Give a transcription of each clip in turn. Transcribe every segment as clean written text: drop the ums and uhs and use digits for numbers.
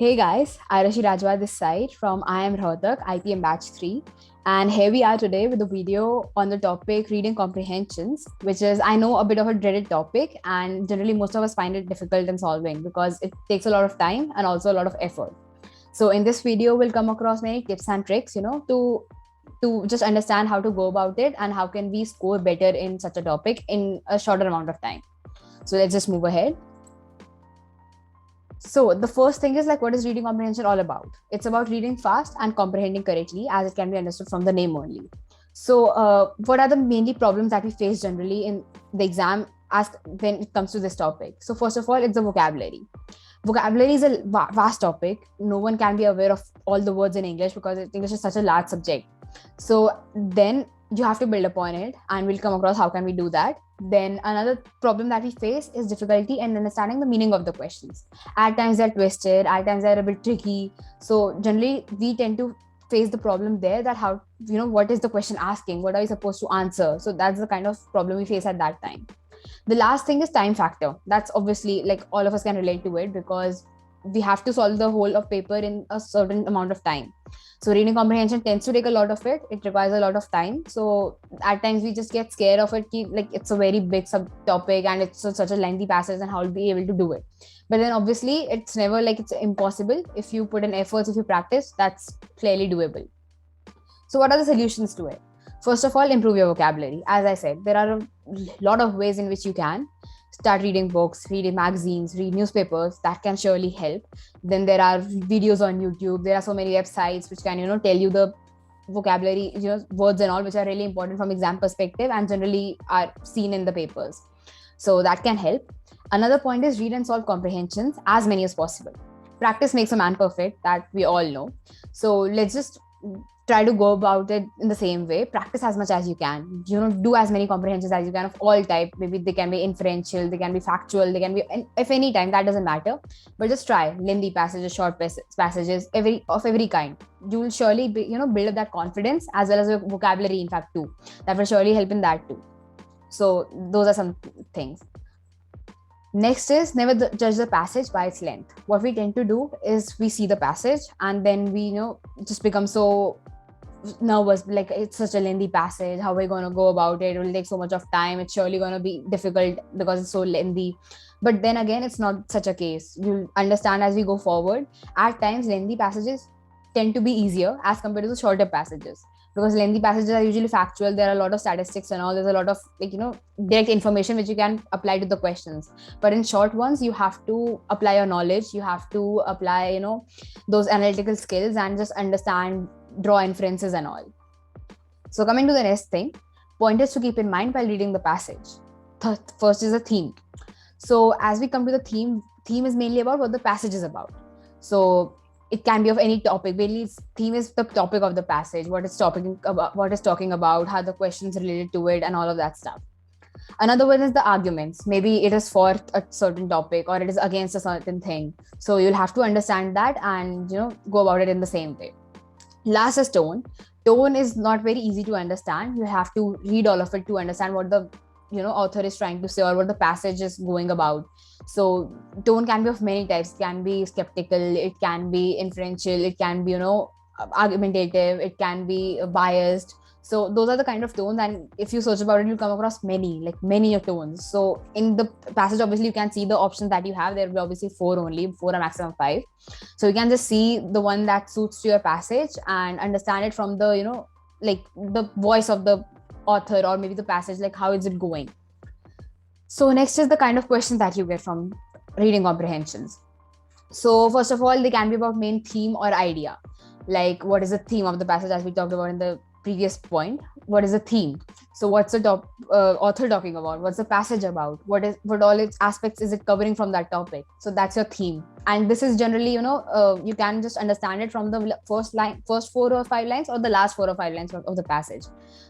Hey guys, Arashi Rajwa this side from I am Rohtak, IPM Batch 3. And here we are today with a video on the topic reading comprehensions, which is, I know, a bit of a dreaded topic. And generally, most of us find it difficult in solving because it takes a lot of time and also a lot of effort. So, in this video, we'll come across many tips and tricks, to just understand how to go about it and how can we score better in such a topic in a shorter amount of time. So, let's just move ahead. So the first thing is like, what is reading comprehension all about? It's about reading fast and comprehending correctly, as it can be understood from the name only. So, what are the mainly problems that we face generally in the exam as when it comes to this topic? So, first of all, it's the vocabulary. Vocabulary is a vast topic. No one can be aware of all the words in English because English is such a large subject. So then you have to build upon it, and we'll come across how can we do that. Then another problem that we face is difficulty in understanding the meaning of the questions. At times they're twisted, at times they're a bit tricky. So generally we tend to face the problem there, that how, what is the question asking, what are you supposed to answer. So that's the kind of problem we face at that time. The last thing is time factor. That's obviously, like, all of us can relate to it because we have to solve the whole of paper in a certain amount of time. So reading comprehension tends to take a lot of it. It requires a lot of time. So at times we just get scared of it, like it's a very big subtopic and it's such a lengthy passage, and how will be able to do it. But then obviously it's never like it's impossible. If you put in efforts, if you practice, that's clearly doable. So what are the solutions to it? First of all, improve your vocabulary. As I said, there are a lot of ways in which you can start reading books, reading magazines, read newspapers. That can surely help. Then there are videos on YouTube. There are so many websites which can, tell you the vocabulary, words and all, which are really important from exam perspective and generally are seen in the papers. So that can help. Another point is read and solve comprehensions as many as possible. Practice makes a man perfect, that we all know. So let's just try to go about it in the same way. Practice as much as you can. Do as many comprehensions as you can of all type. Maybe they can be inferential, they can be factual, they can be if any time, that doesn't matter. But just try lengthy passages, short passages, every kind. You will surely be, build up that confidence as well as your vocabulary, in fact, too. That will surely help in that too. So those are some things. Next is never judge the passage by its length. What we tend to do is we see the passage and then we, just become so nervous, like it's such a lengthy passage, how are we going to go about it will take so much of time, it's surely going to be difficult because it's so lengthy. But then again, it's not such a case. You'll understand as we go forward. At times lengthy passages tend to be easier as compared to the shorter passages, because lengthy passages are usually factual. There are a lot of statistics and all. There's a lot of, like, direct information which you can apply to the questions. But in short ones, you have to apply your knowledge, you have to apply, those analytical skills and just understand, draw inferences and all. So coming to the next thing, pointers to keep in mind while reading the passage. First is a theme. So as we come to the theme is mainly about what the passage is about. So it can be of any topic. Mainly, theme is the topic of the passage, what it's talking about, how the questions related to it, and all of that stuff. Another one is the arguments. Maybe it is for a certain topic or it is against a certain thing. So you'll have to understand that and, go about it in the same way. Last is tone. Tone is not very easy to understand. You have to read all of it to understand what the author is trying to say or what the passage is going about. So tone can be of many types. It can be skeptical, it can be inferential, it can be, argumentative, it can be biased. So those are the kind of tones, and if you search about it, you'll come across many tones. So in the passage, obviously you can see the options that you have. There will be obviously four or maximum five. So you can just see the one that suits to your passage and understand it from the, like the voice of the author, or maybe the passage, like how is it going. So next is the kind of questions that you get from reading comprehensions. So first of all, they can be about main theme or idea. Like, what is the theme of the passage, as we talked about in the previous point. What is the theme? So what's the author talking about? What's the passage about? What all its aspects is it covering from that topic? So that's your theme. And this is generally, you can just understand it from the first 4 or 5 lines, or the last 4 or 5 lines of the passage.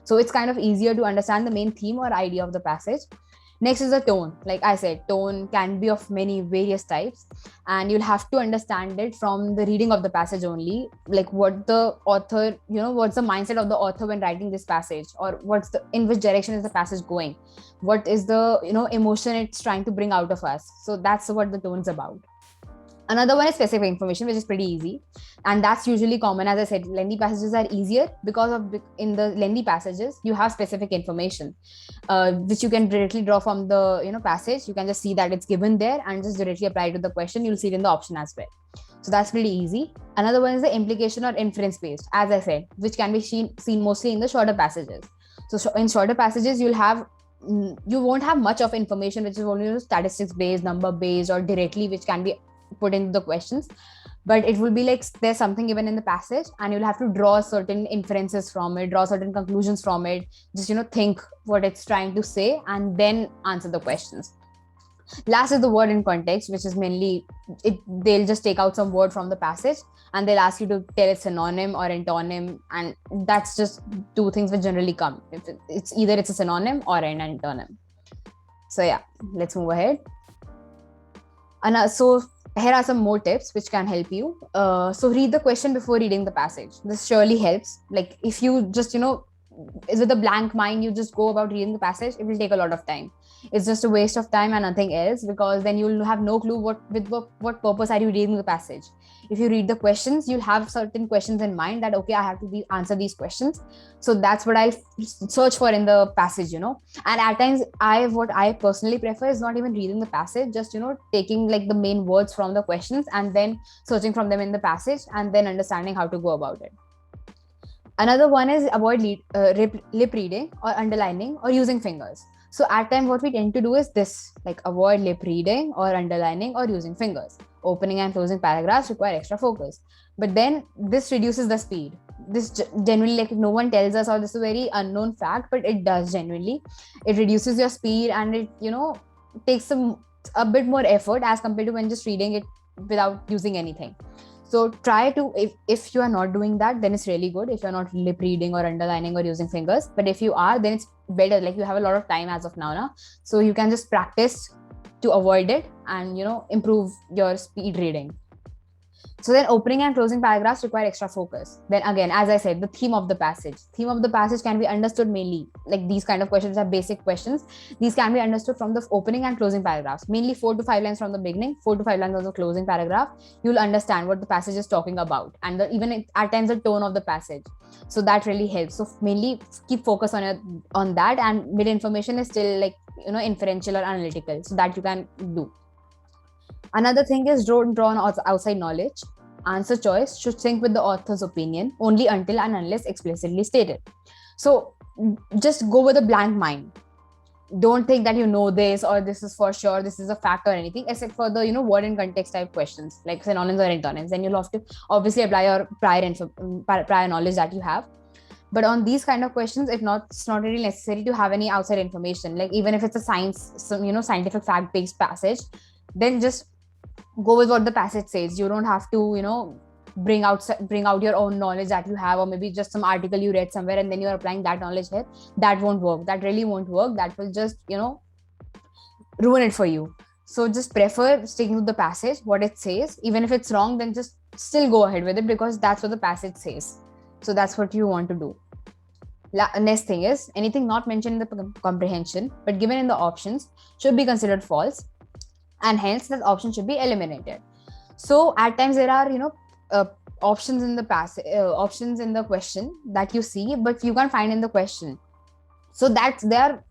So it's kind of easier to understand the main theme or idea of the passage. Next is the tone. Like I said, tone can be of many various types, and you'll have to understand it from the reading of the passage only. Like, what the author, what's the mindset of the author when writing this passage, or in which direction is the passage going? What is the, emotion it's trying to bring out of us? So that's what the tone's about. Another one is specific information, which is pretty easy. And that's usually common. As I said, lengthy passages are easier because of in the lengthy passages, you have specific information, which you can directly draw from the passage. You can just see that it's given there and just directly apply it to the question. You'll see it in the option as well. So that's pretty easy. Another one is the implication or inference based, as I said, which can be seen mostly in the shorter passages. So in shorter passages, you won't have much of information which is only statistics based, number based, or directly which can be put into the questions. But it will be like there's something given in the passage and you'll have to draw certain inferences from it, draw certain conclusions from it, just think what it's trying to say and then answer the questions. Last is the word in context, which is mainly they'll just take out some word from the passage and they'll ask you to tell a synonym or antonym, and that's just two things which generally come. If it's either it's a synonym or an antonym. So yeah, let's move ahead. And so here are some more tips which can help you. So read the question before reading the passage. This surely helps. Like if you just with a blank mind you just go about reading the passage, it will take a lot of time. It's just a waste of time and nothing else, because then you'll have no clue what purpose are you reading the passage. If you read the questions, you'll have certain questions in mind that okay, I have to answer these questions, so that's what I'll search for in the passage. And at times what I personally prefer is not even reading the passage, just taking like the main words from the questions and then searching from them in the passage and then understanding how to go about it. Another one is avoid lip reading or underlining or using fingers. So at time what we tend to do is this, like avoid lip reading or underlining or using fingers. Opening and closing paragraphs require extra focus. But then this reduces the speed. This generally, like no one tells us, or this is a very unknown fact, but it does genuinely. It reduces your speed and it, takes a bit more effort as compared to when just reading it without using anything. So try to, if you are not doing that, then it's really good. If you're not lip reading or underlining or using fingers, but if you are, then it's better. Like you have a lot of time as of now. So you can just practice to avoid it and, improve your speed reading. So then opening and closing paragraphs require extra focus. Then again, as I said, the theme of the passage. Theme of the passage can be understood mainly, like these kind of questions are basic questions. These can be understood from the opening and closing paragraphs, mainly 4 to 5 lines from the beginning, 4 to 5 lines of the closing paragraph. You'll understand what the passage is talking about and even at times the tone of the passage. So that really helps. So mainly keep focus on that, and mid information is still like, inferential or analytical, so that you can do. Another thing is don't draw on outside knowledge. Answer choice should sync with the author's opinion only until and unless explicitly stated. So just go with a blank mind. Don't think that you know this or this is for sure, this is a fact or anything, except for the word and context type questions like synonyms or antonyms. Then you'll have to obviously apply your prior knowledge that you have. But on these kind of questions, it's not really necessary to have any outside information. Like even if it's a scientific fact-based passage, then just go with what the passage says. You don't have to bring out your own knowledge that you have, or maybe just some article you read somewhere and then you're applying that knowledge here. That won't work. That really won't work. That will just ruin it for you. So just prefer sticking to the passage, what it says. Even if it's wrong, then just still go ahead with it, because that's what the passage says. So that's what you want to do. Next thing is, anything not mentioned in the comprehension but given in the options should be considered false, and hence that option should be eliminated. So at times there are options in the options in the question that you see but you can't find in the question, so they are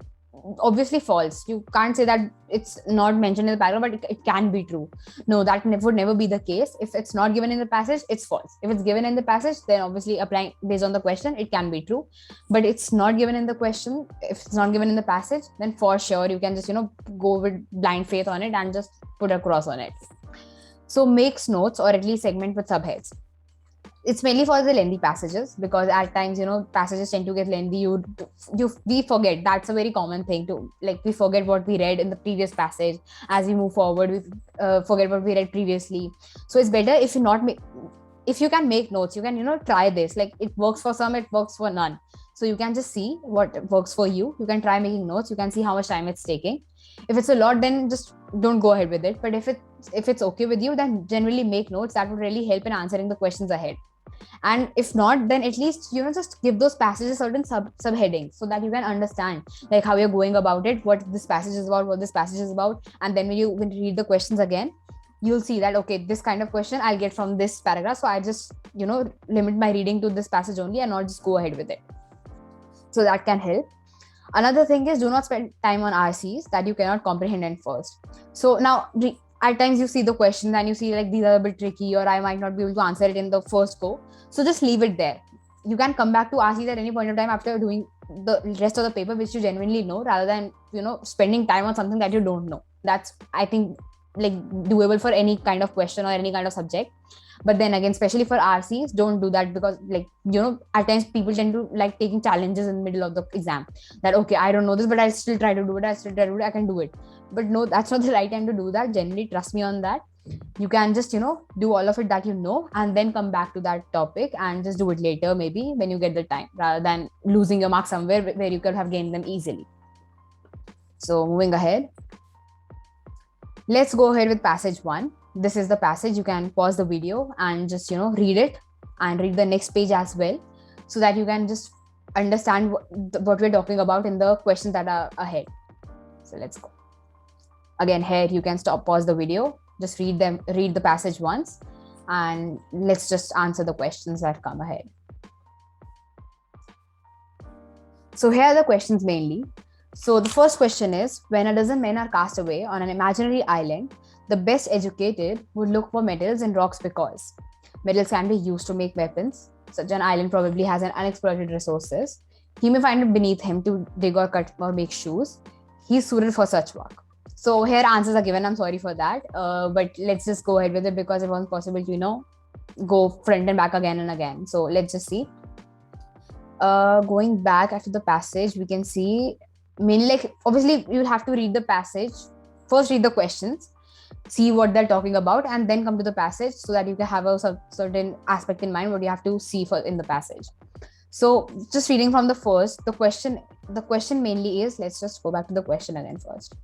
obviously false. You can't say that it's not mentioned in the paragraph but it can be true. No, that would never be the case. If it's not given in the passage, it's false. If it's given in the passage, then obviously applying based on the question, it can be true. But it's not given in the question, if it's not given in the passage, then for sure you can just go with blind faith on it and just put a cross on it. So makes notes or at least segment with subheads. It's mainly for the lengthy passages, because at times passages tend to get lengthy. We forget. That's a very common thing to, like, we forget what we read in the previous passage. As we move forward, we forget what we read previously. So it's better if you can make notes. You can try this. Like, it works for some, it works for none. So you can just see what works for you. You can try making notes. You can see how much time it's taking. If it's a lot, then just don't go ahead with it. But if it's okay with you, then generally make notes. That would really help in answering the questions ahead. And if not, then at least just give those passages certain subheadings so that you can understand like how you're going about it, what this passage is about, and then when you read the questions again, you'll see that, okay, this kind of question I'll get from this paragraph. So I just, limit my reading to this passage only and not just go ahead with it. So that can help. Another thing is, do not spend time on RCs that you cannot comprehend at first. So now, at times you see the questions and you see like these are a bit tricky, or I might not be able to answer it in the first go. So just leave it there. You can come back to RCs at any point of time after doing the rest of the paper, which you genuinely know, rather than, spending time on something that you don't know. That's, I think, like doable for any kind of question or any kind of subject. But then again, especially for RCs, don't do that, because at times people tend to like taking challenges in the middle of the exam, that okay, I don't know this, but I'll still try to do it, I can do it. But no, that's not the right time to do that. Generally, trust me on that. You can just do all of it that and then come back to that topic and just do it later, maybe when you get the time, rather than losing your marks somewhere where you could have gained them easily. So moving ahead, let's go ahead with passage 1. This is the passage. You can pause the video and just read it and read the next page as well, so that you can just understand what we're talking about in the questions that are ahead. So let's go. Again, here you can pause the video, just read the passage once, and let's just answer the questions that come ahead. So here are the questions mainly. So the first question is, when a dozen men are cast away on an imaginary island, the best educated would look for metals and rocks because metals can be used to make weapons. Such an island probably has an unexploited resources. He may find it beneath him to dig or cut or make shoes. He's suited for such work. So here answers are given. I'm sorry for that. But let's just go ahead with it, because it wasn't possible to, go front and back again and again. So let's just see. Going back after the passage, we can see mainly, like, obviously you'll have to read the passage. First read the questions, see what they're talking about, and then come to the passage, so that you can have a certain aspect in mind what you have to see in the passage. So just reading from the first, the question mainly is, let's just go back to the question again first.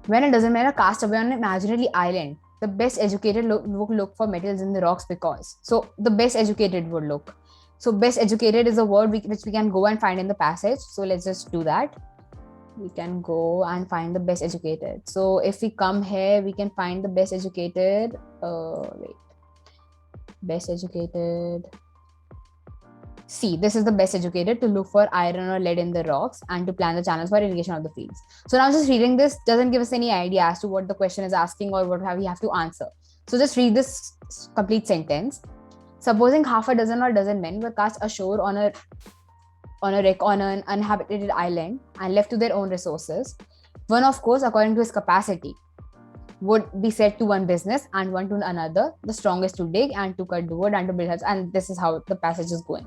When a dozen men are cast away on an imaginary island, the best educated would look for metals in the rocks because. So the best educated would look. So best educated is a word which we can go and find in the passage. So let's just do that. We can go and find the best educated. So if we come here, we can find the best educated. Best educated. C. This is the best educated to look for iron or lead in the rocks and to plan the channels for irrigation of the fields. So now just reading this doesn't give us any idea as to what the question is asking or what we have to answer. So just read this complete sentence. Supposing half a dozen or dozen men were cast ashore on a wreck on an uninhabited island and left to their own resources, one, of course, according to his capacity, would be set to one business and one to another, the strongest to dig and to cut the wood and to build huts. And this is how the passage is going.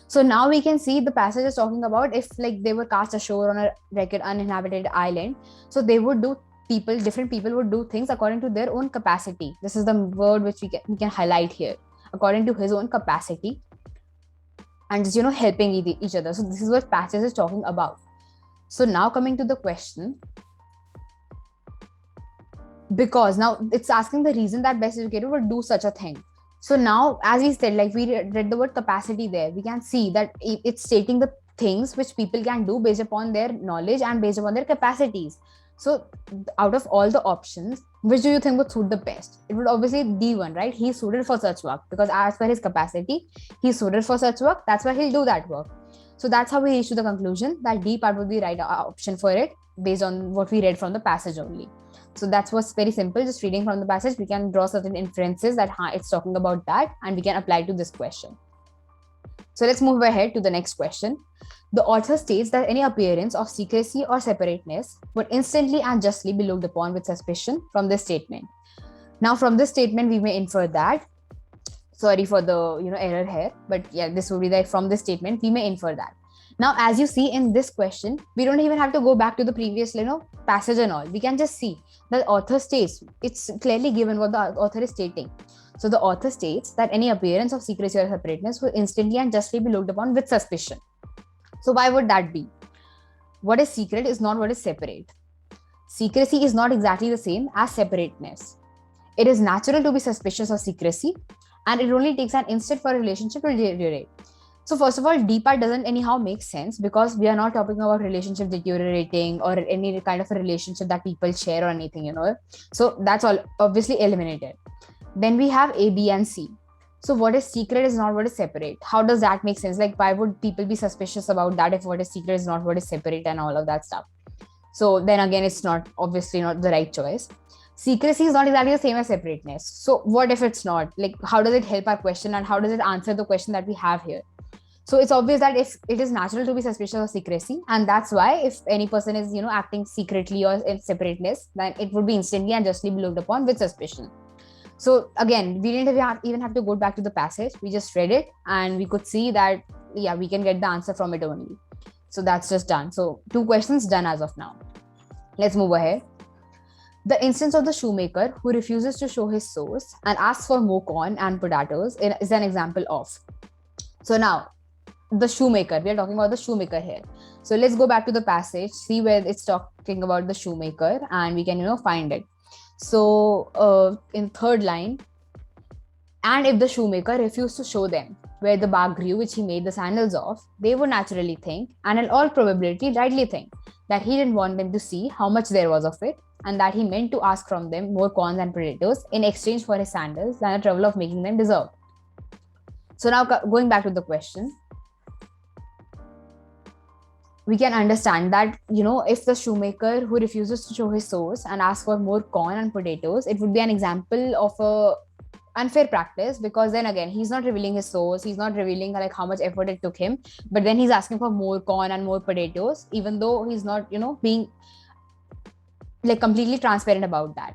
So now we can see the passage is talking about if like they were cast ashore on a wrecked uninhabited island. So they would do different people would do things according to their own capacity. This is the word which we can highlight here. According to his own capacity, and just helping each other. So this is what passage is talking about. So now coming to the question, because now it's asking the reason that best educated would do such a thing. So now, as we said, like we read the word capacity there, we can see that it's stating the things which people can do based upon their knowledge and based upon their capacities. So out of all the options, which do you think would suit the best? It would obviously be D1, right? He's suited for such work because as per his capacity, he's suited for such work. That's why he'll do that work. So that's how we reach to the conclusion that D part would be the right option for it based on what we read from the passage only. So that's what's very simple. Just reading from the passage, we can draw certain inferences that it's talking about that, and we can apply to this question. So let's move ahead to the next question. The author states that any appearance of secrecy or separateness would instantly and justly be looked upon with suspicion from this statement. Now, from this statement, we may infer that, sorry for the error here, but yeah, this would be that from this statement, we may infer that. Now, as you see in this question, we don't even have to go back to the previous passage and all. We can just see that author states, it's clearly given what the author is stating. So the author states that any appearance of secrecy or separateness will instantly and justly be looked upon with suspicion. So why would that be? What is secret is not what is separate. Secrecy is not exactly the same as separateness. It is natural to be suspicious of secrecy, and it only takes an instant for a relationship to deteriorate. So first of all, D part doesn't anyhow make sense because we are not talking about relationship deteriorating or any kind of a relationship that people share or anything, So that's all obviously eliminated. Then we have A, B, and C. So what is secret is not what is separate. How does that make sense? Like, why would people be suspicious about that if what is secret is not what is separate and all of that stuff? So then again, it's not obviously not the right choice. Secrecy is not exactly the same as separateness. So what if it's not? Like, how does it help our question and how does it answer the question that we have here? So it's obvious that if it is natural to be suspicious of secrecy, and that's why if any person is acting secretly or in separateness, then it would be instantly and justly be looked upon with suspicion. So again, we didn't even have to go back to the passage. We just read it and we could see that, yeah, we can get the answer from it only. So that's just done. So 2 questions done as of now. Let's move ahead. The instance of the shoemaker who refuses to show his source and asks for more corn and potatoes is an example of. So now, the shoemaker, we are talking about the shoemaker here. So let's go back to the passage, see where it's talking about the shoemaker, and we can find it. So in third line, and if the shoemaker refused to show them where the bark grew which he made the sandals of, they would naturally think, and in all probability rightly think, that he didn't want them to see how much there was of it, and that he meant to ask from them more corns and potatoes in exchange for his sandals than the trouble of making them deserve. So now going back to the question, we can understand that, if the shoemaker who refuses to show his source and asks for more corn and potatoes, it would be an example of a unfair practice, because then again, he's not revealing his source, he's not revealing like how much effort it took him, but then he's asking for more corn and more potatoes, even though he's not, being like completely transparent about that.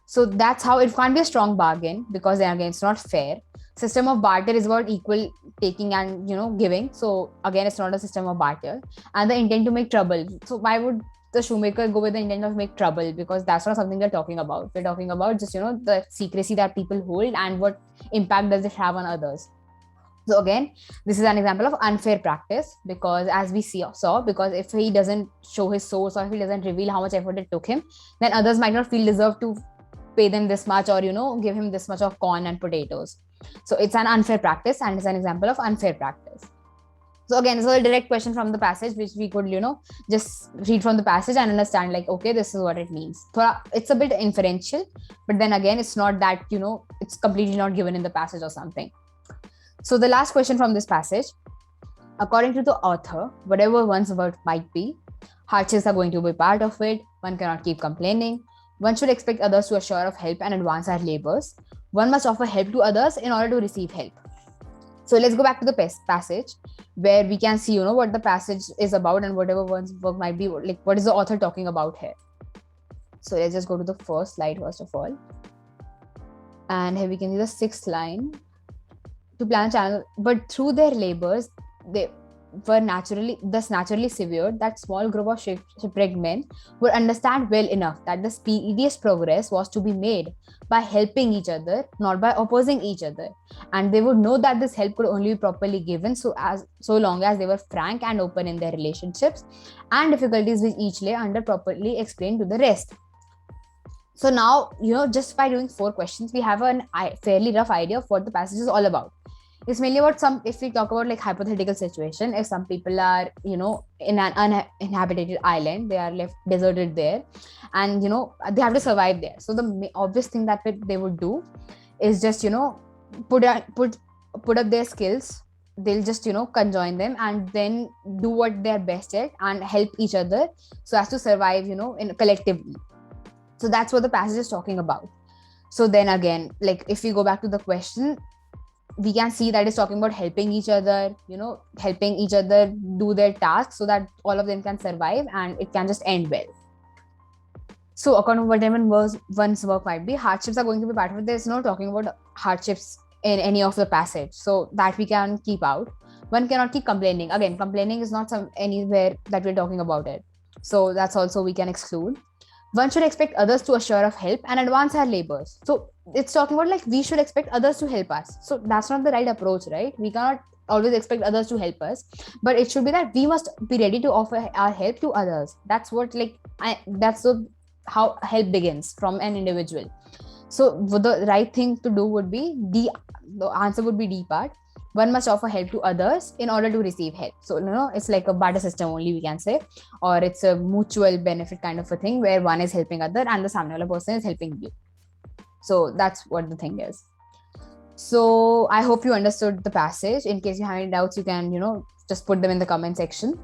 So that's how it can't be a strong bargain, because then again, it's not fair. System of barter is about equal taking and giving. So again, it's not a system of barter. And the intent to make trouble. So why would the shoemaker go with the intent of make trouble? Because that's not something we're talking about. We're talking about just the secrecy that people hold and what impact does it have on others. So again, this is an example of unfair practice, because as we saw, because if he doesn't show his source or if he doesn't reveal how much effort it took him, then others might not feel deserved to pay them this much or give him this much of corn and potatoes. So it's an unfair practice, and it's an example of unfair practice. So again, it's a direct question from the passage, which we could just read from the passage and understand, like, okay, this is what it means. So it's a bit inferential, but then again, it's not that it's completely not given in the passage or something. So the last question from this passage, according to the author, whatever one's work might be, hardships are going to be part of it. One cannot keep complaining. One should expect others to assure of help and advance our labors. One must offer help to others in order to receive help. So let's go back to the passage, where we can see, what the passage is about and whatever one's work might be, like what is the author talking about here. So let's just go to the first slide first of all. And here we can see the 6th line. To plan a channel, but through their labors, they were naturally severed, that small group of shipwrecked men would understand well enough that the speediest progress was to be made by helping each other, not by opposing each other. And they would know that this help could only be properly given so long as they were frank and open in their relationships, and difficulties which each lay under properly explained to the rest. So now, just by doing 4 questions, we have a fairly rough idea of what the passage is all about. It's mainly about if we talk about like hypothetical situation, if some people are, in an uninhabited island, they are left deserted there, and, they have to survive there. So the obvious thing that they would do is just, put up their skills. They'll just, conjoin them and then do what they're best at and help each other so as to survive, collectively. So that's what the passage is talking about. So then again, like if we go back to the question, we can see that it's talking about helping each other, helping each other do their tasks so that all of them can survive and it can just end well. So according to whatever one's work might be, hardships are going to be part of it. There's no talking about hardships in any of the passage, so that we can keep out. One cannot keep complaining. Again, complaining is not anywhere that we're talking about it. So that's also we can exclude. One should expect others to assure of help and advance our labors. So it's talking about like we should expect others to help us. So that's not the right approach, right? We cannot always expect others to help us, but it should be that we must be ready to offer our help to others. That's what how help begins from an individual. So the right thing to do would be the answer would be D part. one must offer help to others in order to receive help. So, it's like a barter system only, we can say, or it's a mutual benefit kind of a thing where one is helping other and the samnewala person is helping you. So that's what the thing is. So I hope you understood the passage. In case you have any doubts, you can, just put them in the comment section.